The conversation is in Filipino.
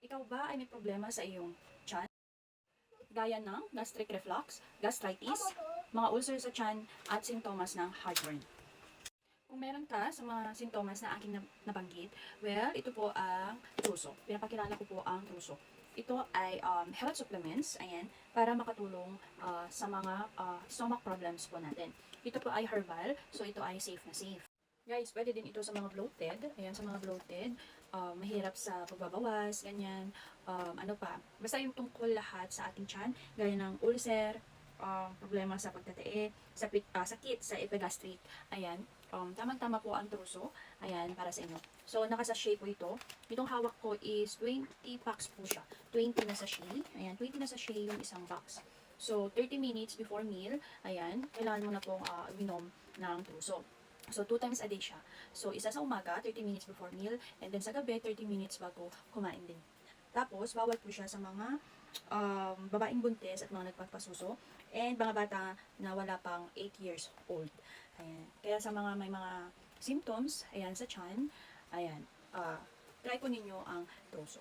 Ikaw ba ay may problema sa iyong tiyan? Gaya ng gastric reflux, gastritis, mga ulcer sa tiyan, at sintomas ng heartburn. Kung meron ka sa mga sintomas na aking nabanggit, well, ito po ang truso. Pinapakilala ko po ang truso. Ito ay health supplements, ayan, para makatulong sa mga stomach problems po natin. Ito po ay herbal, so ito ay safe na safe. Guys, pwede din ito sa mga bloated. Ayan, sa mga bloated, mahirap sa pagbabawas, ganyan. Ano pa, basta yung tungkol lahat sa ating tiyan, gaya ng ulcer, problema sa pagtatae, sakit sa epigastric. Ayan, tamang-tama po ang truso. Ayan, para sa inyo. So, naka-sachet po ito. Itong hawak ko is 20 packs po siya. 20 na sachet. Ayan, 20 na sachet yung isang box. So, 30 minutes before meal, ayan, kailangan mo na pong uminom ng truso. So, 2 times a day siya. So, isa sa umaga, 30 minutes before meal, and then sa gabi, 30 minutes bago kumain din. Tapos, bawal po siya sa mga babaeng buntis at mga nagpapasuso, and mga bata na wala pang 8 years old. Ayan. Kaya sa mga may mga symptoms, ayan, sa tiyan, ayan, try po ninyo ang Troso.